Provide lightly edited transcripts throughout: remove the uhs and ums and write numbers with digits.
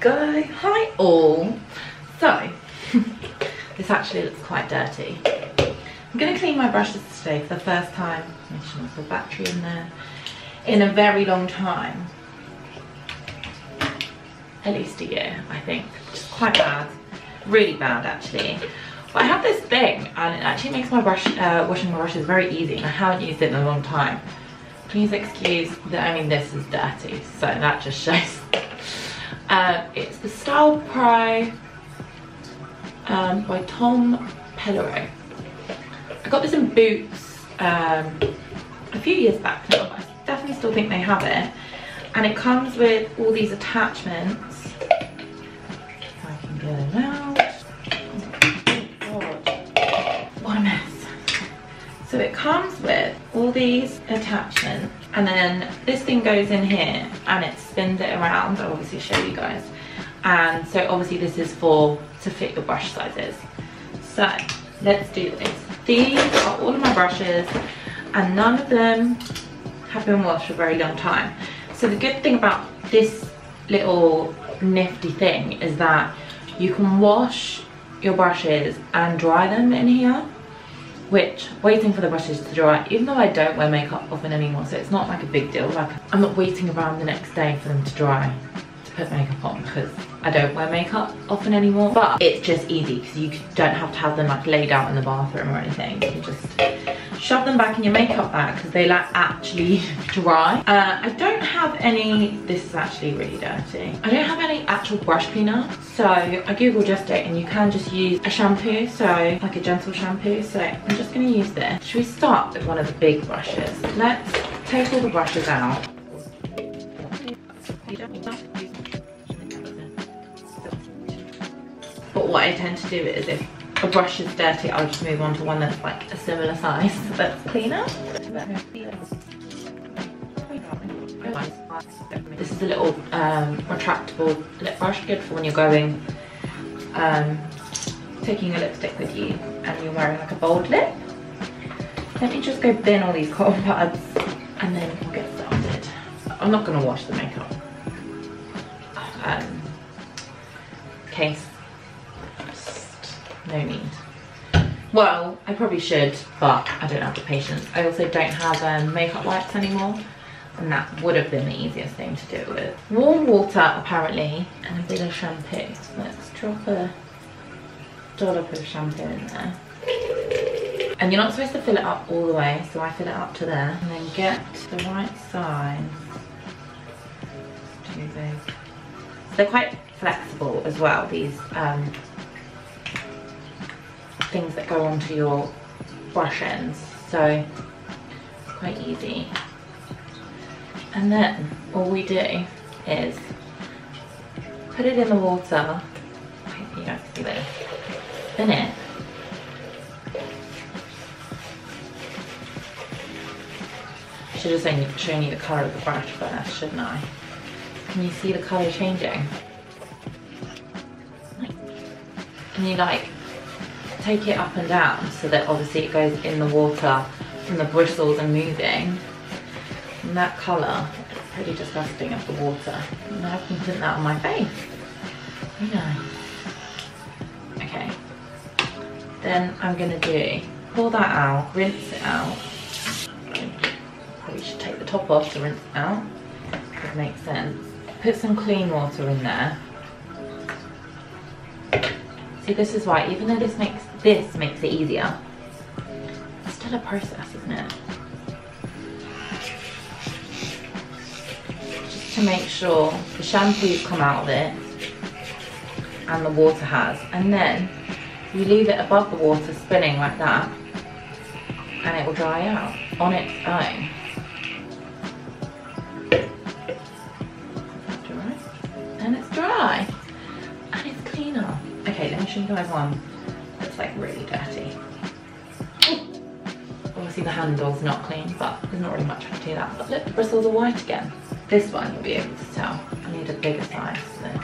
go. Hi all. So, this actually looks quite dirty. I'm going to clean my brushes today for the first time. Make sure there's a battery in there. In a very long time. At least a year, I think. Which is quite bad. Really bad actually. But I have this thing and it actually makes my brush, washing my brushes very easy, and I haven't used it in a long time. Please excuse that, I mean this is dirty, so that just shows. It's the Style Pro by Tom Pellereau. I got this in Boots a few years back now, but I definitely still think they have it. And it comes with all these attachments. If I can get it out. Oh God, what a mess. So it comes with all these attachments, and then this thing goes in here and it spins it around. I'll obviously show you guys. And so obviously this is to fit your brush sizes. So let's do this. These are all of my brushes and none of them have been washed for a very long time. So the good thing about this little nifty thing is that you can wash your brushes and dry them in here, which waiting for the brushes to dry, even though I don't wear makeup often anymore, so it's not like a big deal. Like, I'm not waiting around the next day for them to dry to put makeup on because I don't wear makeup often anymore. But it's just easy because you don't have to have them like laid out in the bathroom or anything. You just shove them back in your makeup bag because they like actually dry. I don't have any, this is actually really dirty. I don't have any actual brush cleaner, so I googled yesterday and you can just use a shampoo, so like a gentle shampoo. So I'm just going to use this. Should we start with one of the big brushes? Let's take all the brushes out. But what I tend to do is if a brush is dirty, I'll just move on to one that's like a similar size that's cleaner. This is a little retractable lip brush, good for when you're going, taking a lipstick with you and you're wearing like a bold lip. Let me just go bin all these cotton pads and then we'll get started. I'm not going to wash the makeup. Case. No need. Well, I probably should, but I don't have the patience. I also don't have makeup wipes anymore, and that would have been the easiest thing to do with. Warm water, apparently, and a bit of shampoo. Let's drop a dollop of shampoo in there. And you're not supposed to fill it up all the way, so I fill it up to there. And then get the right size. Too big. So they're quite flexible as well, these things that go onto your brush ends, so it's quite easy. And then all we do is put it in the water. You don't see this. Spin it. I should have shown you the colour of the brush first, shouldn't I? Can you see the colour changing? And you like take it up and down so that obviously it goes in the water from the bristles and moving. And that colour is pretty disgusting of the water. And now I can put that on my face. Very nice. Okay. Then I'm gonna pull that out, rinse it out. Probably should take the top off to rinse it out. That makes sense. Put some clean water in there. See, this is why, even though this makes it easier, it's still a process, isn't it? Just to make sure the shampoo's come out of it and the water has, and then you leave it above the water spinning like that and it will dry out on its own. Is that dry? And it's dry and it's cleaner. Okay, let me show you guys one that's like really dirty. Obviously the handle's not clean, but there's not really much I can do that. But look, the bristles are white again. This one you'll be able to tell. I need a bigger size for this.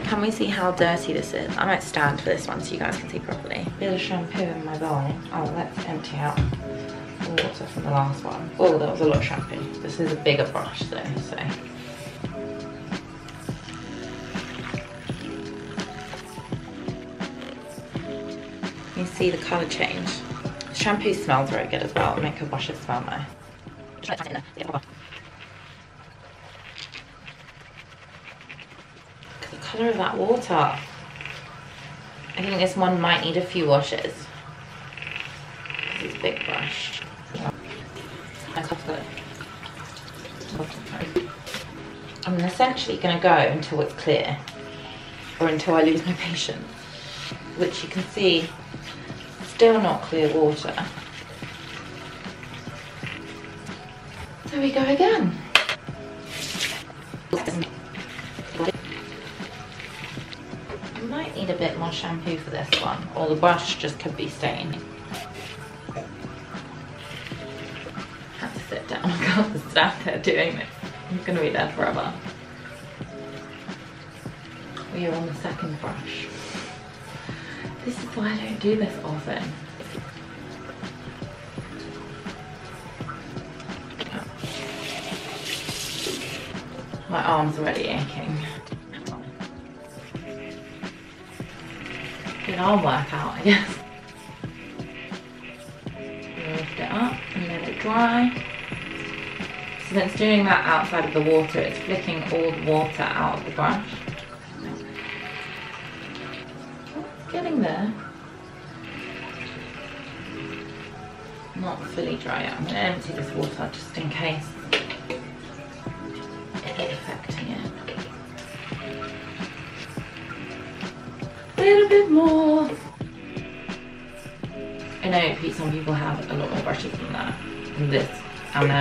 Can we see how dirty this is? I might stand for this one so you guys can see properly. Bit of shampoo in my bowl. Oh, let's empty out the water from the last one. Oh, that was a lot of shampoo. This is a bigger brush though, so. see the colour change. The shampoo smells very good as well. It'll make her washes smell nice. The colour of that water. I think this one might need a few washes. This big brush. I'm essentially going to go until it's clear, or until I lose my patience, which you can see, still not clear water. So we go again. I might need a bit more shampoo for this one, or the brush just could be stained. I have to sit down, I can't stand there doing this. I'm going to be there forever. We are on the second brush. This is why I don't do this often. My arm's already aching. Good arm workout, I guess. Lift it up and let it dry. So it's doing that outside of the water, it's flicking all the water out of the brush. It's getting there. Not fully dry yet. I'm going to empty this water just in case it's affecting it. A little bit more. I know some people have a lot more brushes than that, than this, and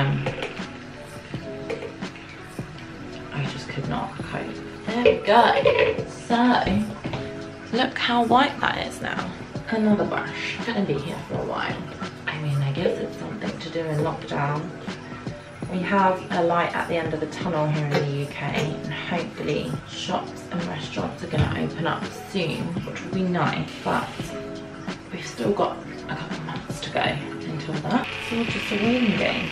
I just could not cope. There we go. So, look how white that is now. Another brush. It's gonna be here for a while. I mean, I guess it's something to do in lockdown. We have a light at the end of the tunnel here in the UK, and hopefully shops and restaurants are gonna open up soon, which will be nice, but we've still got a couple of months to go until that. It's all just a waiting game.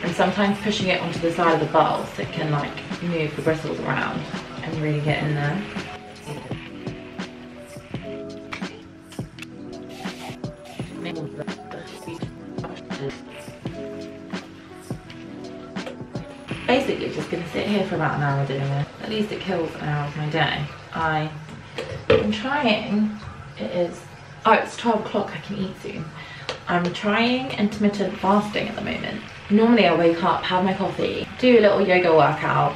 And sometimes pushing it onto the side of the bowl so it can like move the bristles around and really get in there. Basically just gonna sit here for about an hour doing it. At least it kills an hour of my day. I'm trying, it's 12 o'clock, I can eat soon. I'm trying intermittent fasting at the moment. Normally I wake up, have my coffee, do a little yoga workout,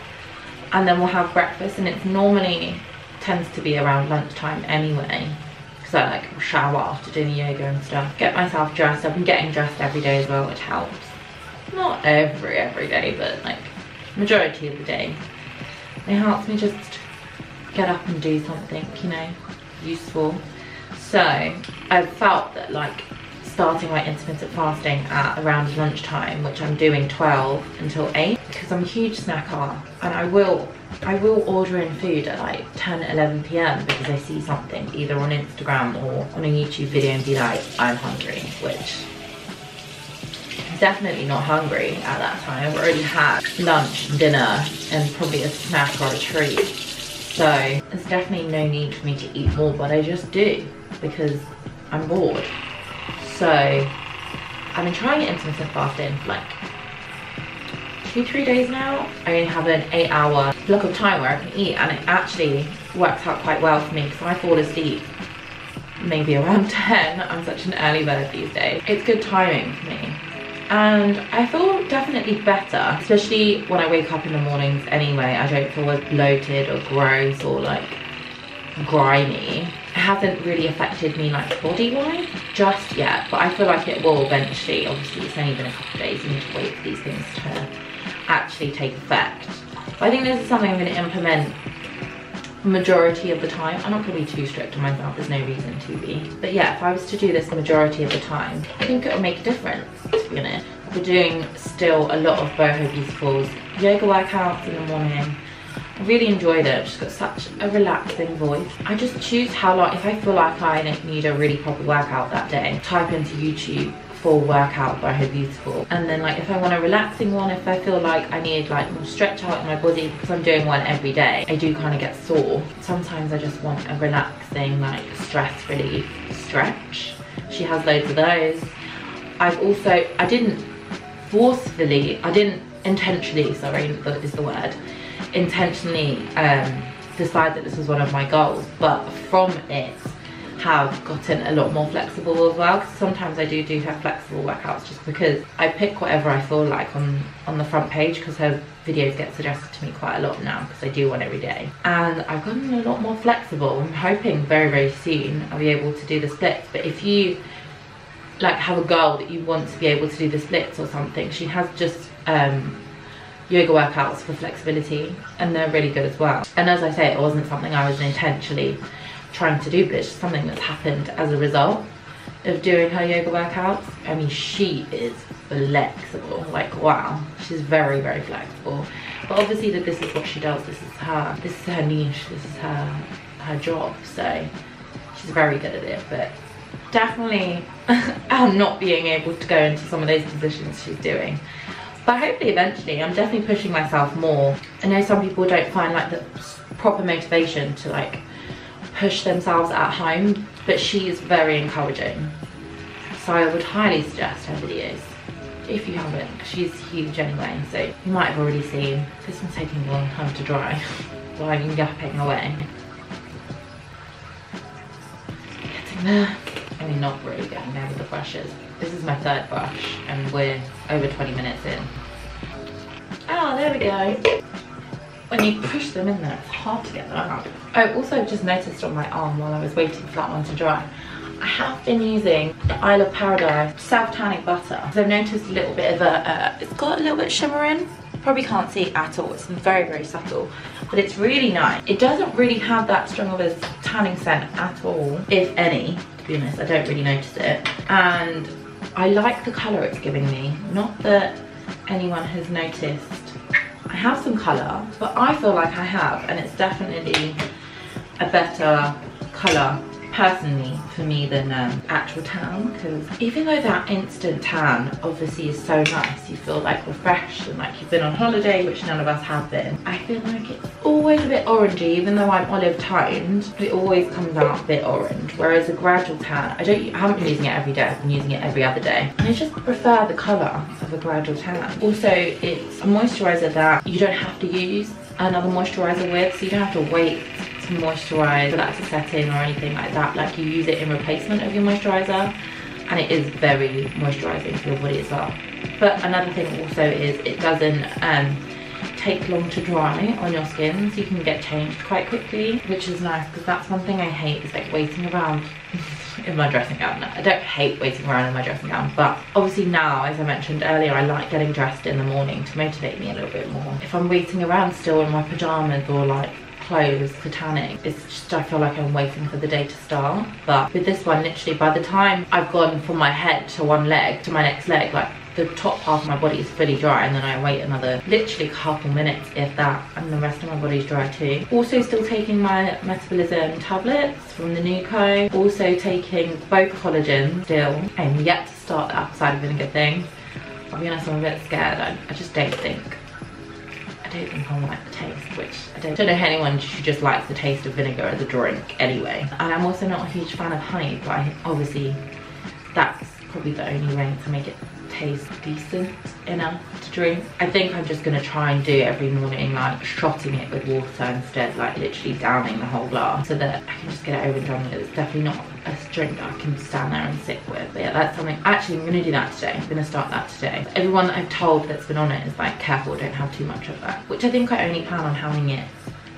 and then we'll have breakfast, and it's normally tends to be around lunchtime anyway, because I like shower after doing yoga and stuff, get myself dressed up. I'm getting dressed every day as well, which helps. Not every day, but like majority of the day. It helps me just get up and do something, you know, useful. So I've felt that like starting my intermittent fasting at around lunchtime, which I'm doing 12 until 8, because I'm a huge snacker, and I will order in food at like 10, 11 p.m. because I see something either on Instagram or on a YouTube video and be like, I'm hungry, which I'm definitely not hungry at that time. I've already had lunch, dinner, and probably a snack or a treat. So there's definitely no need for me to eat more, but I just do because I'm bored. So I've been trying intermittent fasting for like 2-3 days now. I only have an 8-hour block of time where I can eat, and it actually works out quite well for me because I fall asleep maybe around 10. I'm such an early bird these days. It's good timing for me. And I feel definitely better, especially when I wake up in the mornings anyway. I don't feel as bloated or gross or like grimy. It hasn't really affected me like body-wise just yet, but I feel like it will eventually. Obviously it's only been a couple of days, you need to wait for these things to actually take effect. But I think this is something I'm going to implement majority of the time. I'm not going to be too strict on myself, there's no reason to be. But yeah, if I was to do this majority of the time, I think it'll make a difference, to be honest. We're doing still a lot of Boho Beautiful's yoga workouts in the morning. I really enjoyed it. She's got such a relaxing voice. I just choose how long, if I feel like I need a really proper workout that day, type into YouTube full workout by her beautiful. And then like if I want a relaxing one, if I feel like I need like more stretch out in my body, because I'm doing one every day, I do kind of get sore. Sometimes I just want a relaxing like stress relief stretch. She has loads of those. I didn't intentionally, sorry, that is the word, intentionally decide that this was one of my goals, but from it have gotten a lot more flexible as well, because sometimes I do have flexible workouts just because I pick whatever I feel like on the front page, because her videos get suggested to me quite a lot now because I do one every day, and I've gotten a lot more flexible. I'm hoping very, very soon I'll be able to do the splits. But if you like have a goal that you want to be able to do the splits or something, she has just yoga workouts for flexibility, and they're really good as well. And as I say, it wasn't something I was intentionally trying to do, but it's just something that's happened as a result of doing her yoga workouts. I mean, she is flexible, like wow, she's very, very flexible. But obviously that this is what she does, this is her niche, this is her job, so she's very good at it. But definitely not being able to go into some of those positions she's doing. But hopefully eventually, I'm definitely pushing myself more. I know some people don't find like the proper motivation to like push themselves at home, but she is very encouraging. So I would highly suggest her videos if you haven't, because she's huge anyway. So you might have already seen, this one's taking a long time to dry while I'm yapping away. Getting there. I mean, not really getting there with the brushes. This is my third brush and we're over 20 minutes in. Oh, there we go. When you push them in there, it's hard to get them out. Oh, also just noticed on my arm while I was waiting for that one to dry, I have been using the Isle of Paradise self-tanning butter. So I've noticed a little bit of it's got a little bit of shimmer in. Probably can't see it at all, it's very, very subtle, but it's really nice. It doesn't really have that strong of a tanning scent at all, if any, to be honest. I don't really notice it. And I like the colour it's giving me. Not that anyone has noticed I have some colour, but I feel like I have, and it's definitely a better colour personally for me than actual tan, because even though that instant tan obviously is so nice, you feel like refreshed and like you've been on holiday, which none of us have been, I feel like it's always a bit orangey. Even though I'm olive toned, it always comes out a bit orange, whereas a gradual tan, I haven't been using it every day, I've been using it every other day, and I just prefer the colour of a gradual tan. Also, it's a moisturiser that you don't have to use another moisturiser with, so you don't have to wait to moisturize for that to set in or anything like that. Like, you use it in replacement of your moisturizer, and it is very moisturizing for your body as well. But another thing also is it doesn't take long to dry on your skin, so you can get changed quite quickly, which is nice, because that's one thing I hate, is like waiting around in my dressing gown. I don't hate waiting around in my dressing gown, but obviously now, as I mentioned earlier, I like getting dressed in the morning to motivate me a little bit more. If I'm waiting around still in my pajamas or like clothes for tanning, it's just, I feel like I'm waiting for the day to start. But with this one, literally by the time I've gone from my head to one leg to my next leg, like the top half of my body is fully dry, and then I wait another literally a couple minutes, if that, and the rest of my body's dry too. Also still taking my metabolism tablets from the Nuco, also taking both collagen still. I'm yet to start the apple cider vinegar thing. I'll be honest, I'm a bit scared. I just don't think I like the taste, which I don't know if anyone who just likes the taste of vinegar as a drink anyway. And I'm also not a huge fan of honey, but obviously that's probably the only way to make it taste decent enough to drink. I think I'm just gonna try and do every morning, like shotting it with water instead, like literally downing the whole glass, so that I can just get it over and done with. It's definitely not a drink that I can stand there and sit with. But yeah, that's something, actually I'm gonna do that today. I'm gonna start that today. Everyone that I've told that's been on it is like, careful, don't have too much of that, which I think I only plan on having it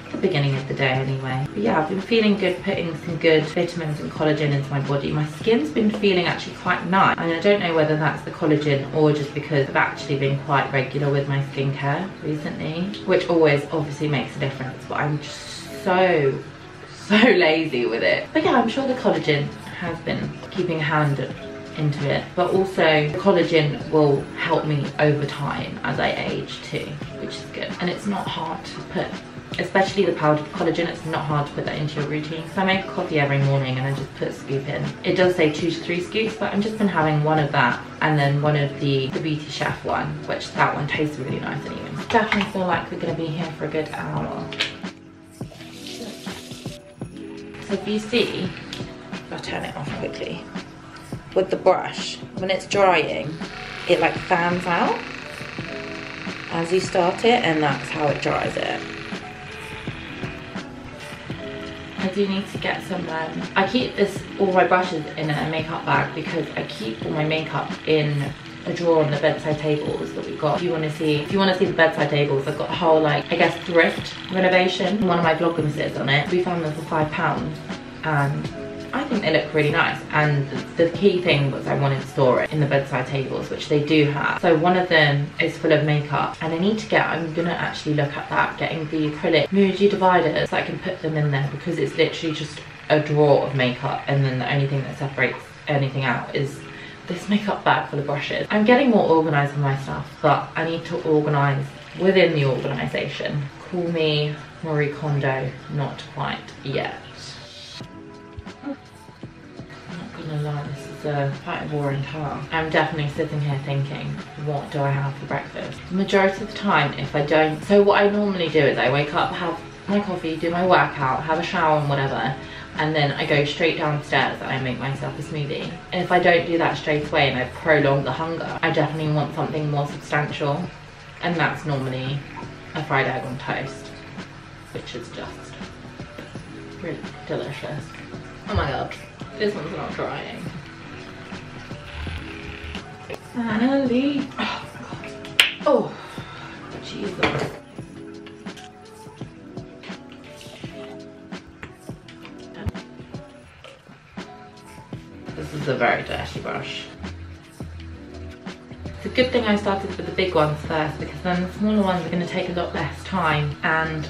at the beginning of the day anyway. But yeah, I've been feeling good putting some good vitamins and collagen into my body. My skin's been feeling actually quite nice, and I don't know whether that's the collagen or just because I've actually been quite regular with my skincare recently, which always obviously makes a difference, but I'm just so lazy with it. But yeah, I'm sure the collagen has been keeping a hand into it, but also the collagen will help me over time as I age too, which is good. And it's not hard to put especially the powdered collagen. It's not hard to put that into your routine. So I make coffee every morning and I just put a scoop in. It does say 2 to 3 scoops, but I've just been having one of that and then one of the Beauty Chef one, which that one tastes really nice anyway. Definitely feel like we're gonna be here for a good hour. So if you see, if I turn it off quickly, with the brush, when it's drying, it like fans out as you start it, and that's how it dries it. I do need to get some, I keep all my brushes in a makeup bag because I keep all my makeup in a drawer on the bedside tables that we've got. If you want to see the bedside tables, I've got a whole, like, I guess, thrift renovation. One of my vlogmases on it. We found them for £5 and I think they look really nice, and the key thing was I wanted to store it in the bedside tables, which they do have. So one of them is full of makeup, and I need to get, I'm gonna actually look at that, getting the acrylic Muji dividers so I can put them in there, because it's literally just a drawer of makeup, and then the only thing that separates anything out is this makeup bag full of brushes. I'm getting more organised with my stuff, but I need to organise within the organisation. Call me Marie Kondo, not quite yet. This is quite a boring task. I'm definitely sitting here thinking, what do I have for breakfast? The majority of the time, if I don't, so what I normally do is I wake up, have my coffee, do my workout, have a shower and whatever, and then I go straight downstairs and I make myself a smoothie. And if I don't do that straight away and I prolong the hunger, I definitely want something more substantial, and that's normally a fried egg on toast, which is just really delicious. Oh my god. This one's not drying. Finally. Oh god. Oh, Jesus. This is a very dirty brush. It's a good thing I started with the big ones first, because then the smaller ones are going to take a lot less time, and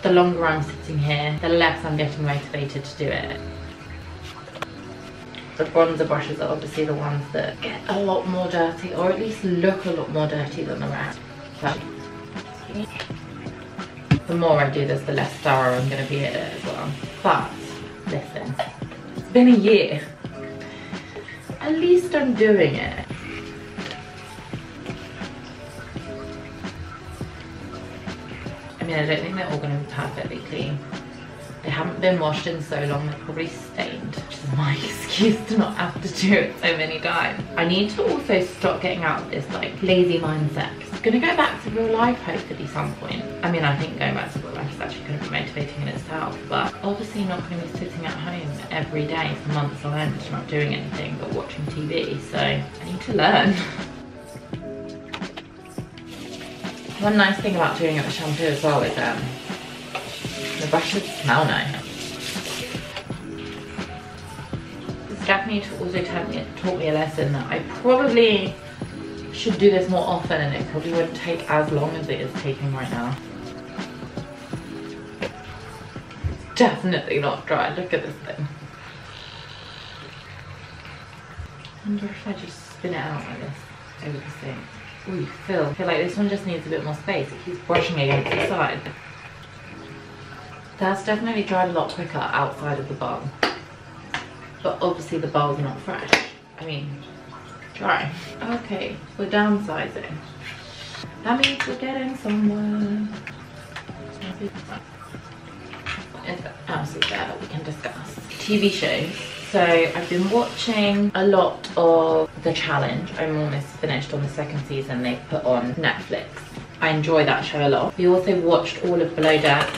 the longer I'm sitting here, the less I'm getting motivated to do it. The bronzer brushes are obviously the ones that get a lot more dirty, or at least look a lot more dirty than the rest. So, the more I do this, the less thorough I'm going to be at it as well. But, listen, it's been a year. At least I'm doing it. I mean, I don't think they're all going to be perfectly clean. They haven't been washed in so long, they're probably stained, which is my excuse to not have to do it so many times. I need to also stop getting out of this like lazy mindset. I'm gonna go back to real life hopefully some point. I mean, I think going back to real life is actually gonna be motivating in itself, but obviously not gonna be sitting at home every day for months on end, not doing anything but watching TV, so I need to learn. One nice thing about doing it with shampoo as well is the brushes smell nice. This definitely also taught me a lesson that I probably should do this more often, and it probably wouldn't take as long as it is taking right now. Definitely not dry. Look at this thing. I wonder if I just spin it out like this over the sink. Ooh, I feel like this one just needs a bit more space. It keeps brushing against the side. That's definitely dried a lot quicker outside of the bowl. But obviously the bowl's not fresh. I mean, dry. Okay, we're downsizing. That means we're getting somewhere. Is there else is there that we can discuss? TV shows. So I've been watching a lot of The Challenge. I'm almost finished on the 2nd season they've put on Netflix. I enjoy that show a lot. We also watched all of Below Deck.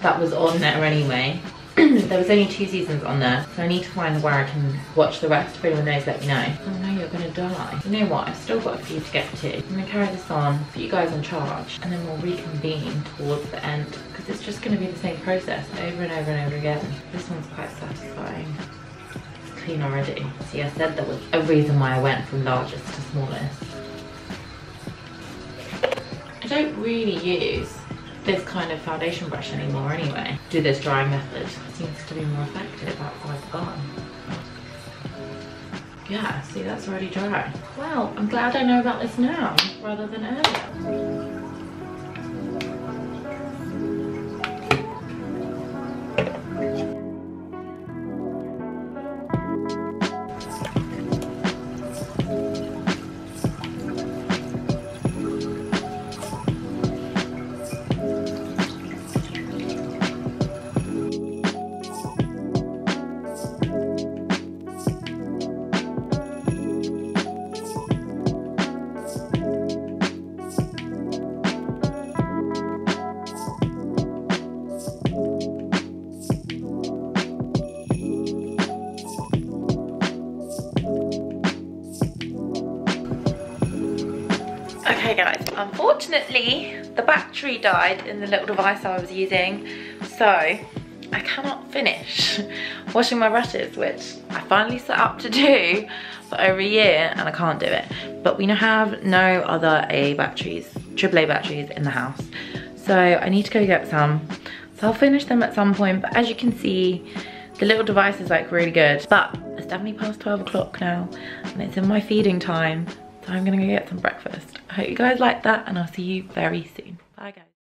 That was on there anyway. There was only 2 seasons on there, so I need to find where I can watch the rest. If anyone knows, let me know. Oh no, you're gonna die. You know what, I've still got a few to get to. I'm gonna carry this on, put you guys in charge, and then we'll reconvene towards the end, because it's just gonna be the same process over and over and over again. This one's quite satisfying. It's clean already. See, I said there was a reason why I went from largest to smallest. I don't really use this kind of foundation brush anymore anyway. Do this drying method. Seems to be more effective outside the barn. Yeah, see, that's already dry. Well, I'm glad I know about this now rather than earlier. Unfortunately, the battery died in the little device I was using, so I cannot finish washing my brushes, which I finally set up to do for over a year, and I can't do it. But we have no other AA batteries, AAA batteries in the house, so I need to go get some. So I'll finish them at some point, but as you can see, the little device is like really good. But it's definitely past 12 o'clock now, and it's in my feeding time, so I'm gonna go get some breakfast. I hope you guys like that, and I'll see you very soon. Bye guys.